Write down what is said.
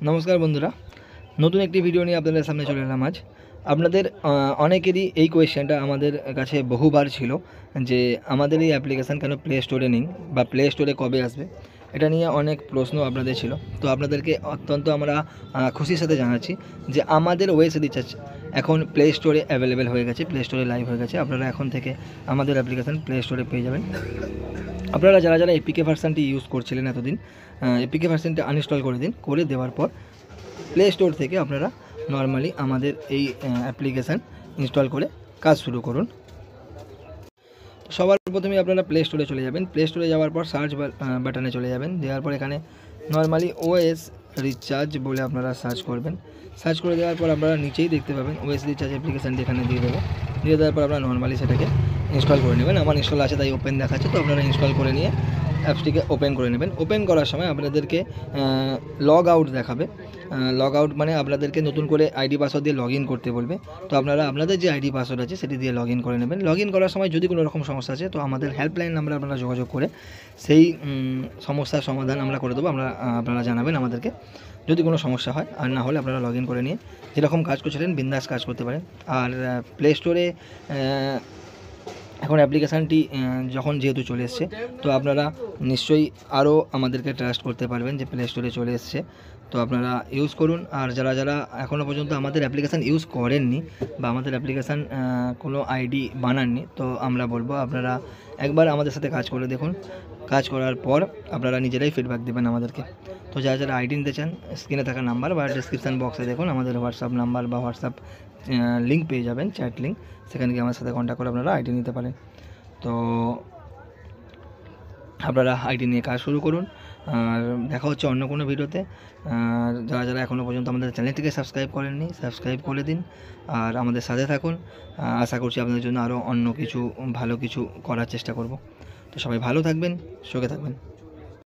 নমস্কার বন্ধুরা, নতুন একটি ভিডিও নিয়ে আপনাদের সামনে চলে এলাম আজ। আপনাদের অনেকেরই এই কোয়েশ্চেনটা আমাদের কাছে বহুবার ছিল যে আমাদের এই অ্যাপ্লিকেশান কেন প্লে স্টোরে নেই বা প্লে স্টোরে কবে আসবে, এটা নিয়ে অনেক প্রশ্ন আপনাদের ছিল। তো আপনাদেরকে অত্যন্ত আমরা খুশির সাথে জানাচ্ছি যে আমাদের ওয়েস রিচার্জ এখন প্লে স্টোরে অ্যাভেলেবেল হয়ে গেছে, প্লে স্টোরে লাইভ হয়ে গেছে। আপনারা এখন থেকে আমাদের অ্যাপ্লিকেশান প্লে স্টোরে পেয়ে যাবেন। আপনারা যারা যারা এপিকে ভার্সানটি ইউজ করছিলেন এতদিন, এপিকে ভার্সানটি আনইনস্টল করে দিন। করে দেওয়ার পর প্লে স্টোর থেকে আপনারা নর্মালি আমাদের এই অ্যাপ্লিকেশান ইনস্টল করে কাজ শুরু করুন। সবার প্রথমে আপনারা প্লে স্টোরে চলে যাবেন। প্লে স্টোরে যাওয়ার পর সার্চ বাটনে চলে যাবেন। দেওয়ার পর এখানে নর্মালি ওএস রিচার্জ বলে আপনারা সার্চ করবেন। সার্চ করে দেওয়ার পর আপনারা নিচেই দেখতে পাবেন ওএস রিচার্জ অ্যাপ্লিকেশানটি এখানে দিয়ে দেবে। দিয়ে দেওয়ার পর আপনারা নর্মালি সেটাকে ইনস্টল করে নেবেন। আমার ইনস্টল আছে তাই ওপেন দেখাচ্ছে, তো আপনারা ইনস্টল করে নিয়ে অ্যাপসটিকে ওপেন করে নেবেন। ওপেন করার সময় আপনাদেরকে লগ আউট দেখাবে। লগ আউট মানে আপনাদেরকে নতুন করে আইডি পাসওয়ার্ড দিয়ে লগ ইন করতে বলবে। তো আপনারা আপনাদের যে আইডি পাসওয়ার্ড আছে সেটি দিয়ে লগ ইন করে নেবেন। লগ ইন করার সময় যদি কোনো রকম সমস্যা আছে তো আমাদের হেল্পলাইন নাম্বারে আপনারা যোগাযোগ করে সেই সমস্যার সমাধান আমরা করে দেবো। আপনারা জানাবেন আমাদেরকে যদি কোনো সমস্যা হয়। আর না হলে আপনারা লগ ইন করে নিয়ে যেরকম কাজ করছিলেন বিন্দাস কাজ করতে পারেন। আর প্লে স্টোরে এখন অ্যাপ্লিকেশানটি যখন যেহেতু চলে এসছে, তো আপনারা নিশ্চয়ই আরও আমাদেরকে ট্রাস্ট করতে পারবেন যে প্লে স্টোরে চলে এসছে, তো আপনারা ইউজ করুন। আর যারা যারা এখনও পর্যন্ত আমাদের অ্যাপ্লিকেশান ইউজ করেননি বা আমাদের অ্যাপ্লিকেশান কোনো আইডি বানাননি, তো আমরা বলবো আপনারা একবার আমাদের সাথে কাজ করে দেখুন। কাজ করার পর আপনারা নিজেরাই ফিডব্যাক দেবেন আমাদেরকে। তো যারা যারা আইডি নিতে চান স্ক্রিনে থাকা নাম্বার বা ডিসক্রিপশান বক্সে দেখুন আমাদের হোয়াটসঅ্যাপ নাম্বার বা হোয়াটসঅ্যাপ লিঙ্ক পেয়ে যাবেন, চ্যাট লিঙ্ক। সেখানে গিয়ে আমার সাথে কন্ট্যাক্ট করে আপনারা আইডি নিতে পারেন। তো আপনারা আইডি নিয়ে কাজ শুরু করুন। আর দেখা হচ্ছে অন্য কোনো ভিডিওতে। আর যারা যারা এখনও পর্যন্ত আমাদের চ্যানেলটিকে সাবস্ক্রাইব করেননি সাবস্ক্রাইব করে দিন আর আমাদের সাথে থাকুন। আশা করছি আপনাদের জন্য আরও অন্য কিছু ভালো কিছু করার চেষ্টা করব। তো সবাই ভালো থাকবেন, সুখে থাকবেন।